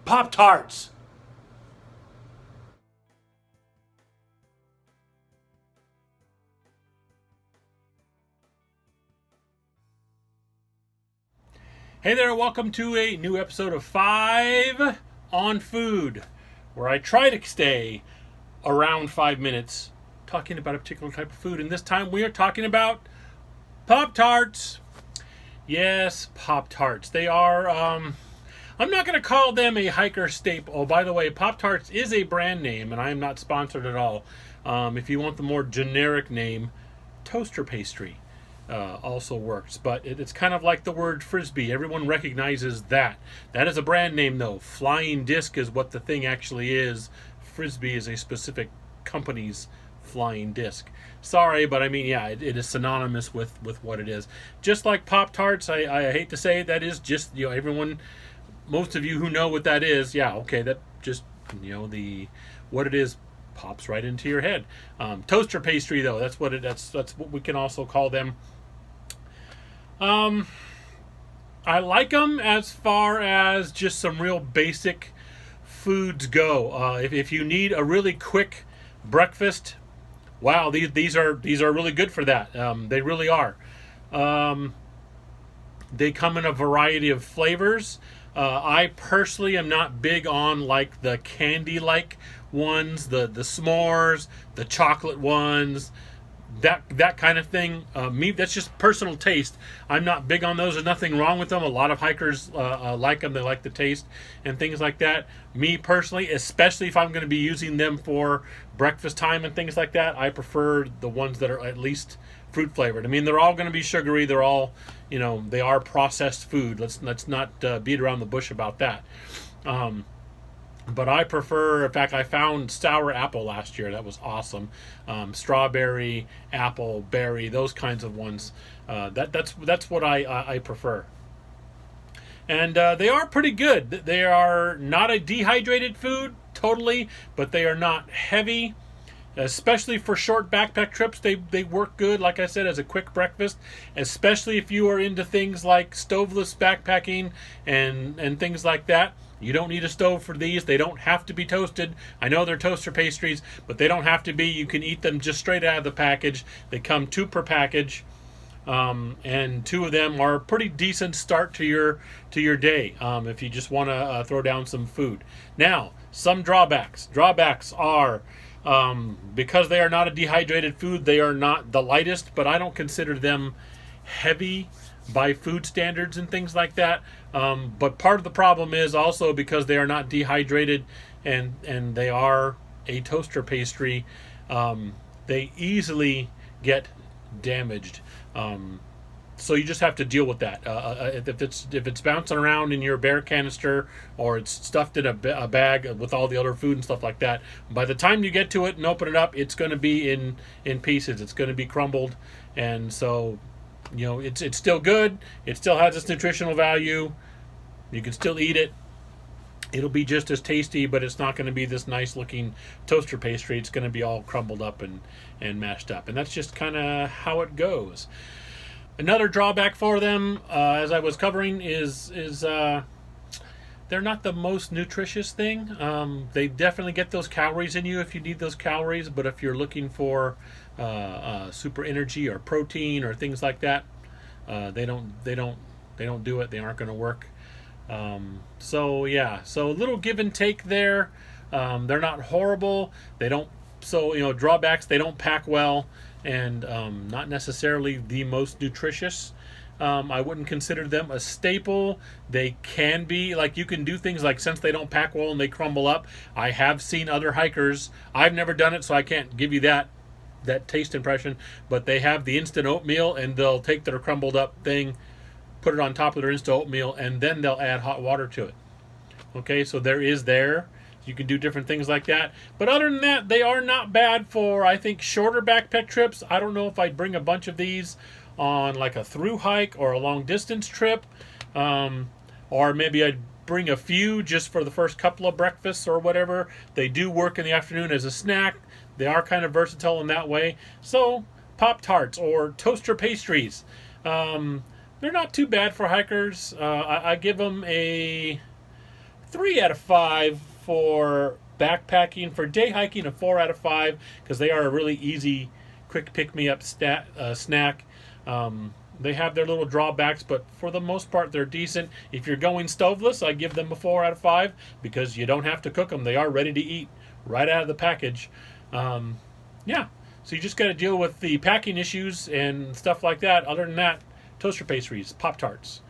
Pop Tarts. Hey there, welcome to a new episode of 5 on Food, where I try to stay around 5 minutes talking about a particular type of food. And this time we are talking about Pop Tarts. Yes, Pop Tarts. They are, I'm not going to call them a hiker staple. Oh, by the way, Pop Tarts is a brand name, and I am not sponsored at all. If you want the more generic name, toaster pastry. Also works, but it's kind of like the word frisbee. Everyone recognizes that. That is a brand name, though. Flying disc is what the thing actually is. Frisbee is a specific company's flying disc. Sorry, but I mean, yeah, it is synonymous with what it is. Just like Pop Tarts, I hate to say it, that is just, everyone, most of you who know what that is, yeah, okay, that just, what it is pops right into your head. Toaster pastry, though, that's what we can also call them. I like them as far as just some real basic foods go. If you need a really quick breakfast, wow, these are really good for that. They really are. They come in a variety of flavors. I personally am not big on like the candy-like ones, the s'mores, the chocolate ones, that kind of thing. Me, that's just personal taste. I'm not big on those. There's nothing wrong with them. A lot of hikers like them. They like the taste and things like that. Me personally, especially if I'm going to be using them for breakfast time and things like that, I prefer the ones that are at least fruit flavored. I mean, they're all going to be sugary. They're all, they are processed food. Let's not beat around the bush about that. But I prefer, in fact, I found sour apple last year. That was awesome. Strawberry, apple, berry, those kinds of ones. That's what I prefer. And they are pretty good. They are not a dehydrated food, totally, but they are not heavy. Especially for short backpack trips, they work good, like I said, as a quick breakfast. Especially if you are into things like stoveless backpacking and things like that. You don't need a stove for these. They don't have to be toasted. I know they're toaster pastries, but they don't have to be. You can eat them just straight out of the package. They come 2 per package, and 2 of them are a pretty decent start to your day if you just want to throw down some food. Now, some drawbacks. Drawbacks are because they are not a dehydrated food, they are not the lightest, but I don't consider them heavy by food standards and things like that. But part of the problem is also because they are not dehydrated and they are a toaster pastry, they easily get damaged. So you just have to deal with that. If it's bouncing around in your bear canister or it's stuffed in a bag with all the other food and stuff like that, by the time you get to it and open it up, it's going to be in pieces. It's going to be crumbled, and so it's still good. It still has its nutritional value. You can still eat it. It'll be just as tasty, but it's not going to be this nice looking toaster pastry. It's going to be all crumbled up and mashed up, and that's just kind of how it goes. Another drawback for them, as I was covering, is they're not the most nutritious thing. They definitely get those calories in you if you need those calories, but if you're looking for super energy or protein or things like that, they don't do it. They aren't going to work. So a little give and take there. They're not horrible. They don't. So drawbacks. They don't pack well, and not necessarily the most nutritious. I wouldn't consider them a staple. They can be, like, you can do things like, since they don't pack well and they crumble up, I have seen other hikers, I've never done it, so I can't give you that taste impression, but they have the instant oatmeal and they'll take their crumbled up thing, put it on top of their instant oatmeal, and then they'll add hot water to it. Okay, so you can do different things like that. But other than that, they are not bad for, I think, shorter backpack trips. I don't know if I'd bring a bunch of these on like a through hike or a long distance trip, or maybe I'd bring a few just for the first couple of breakfasts or whatever. They do work in the afternoon as a snack. They are kind of versatile in that way. So Pop Tarts or toaster pastries, they're not too bad for hikers. I give them a 3 out of 5 for backpacking. For day hiking, a 4 out of 5 because they are a really easy, quick pick me up snack. They have their little drawbacks, but for the most part, they're decent. If you're going stoveless, I give them a 4 out of 5 because you don't have to cook them. They are ready to eat right out of the package. Yeah, so you just got to deal with the packing issues and stuff like that. Other than that, toaster pastries, Pop Tarts.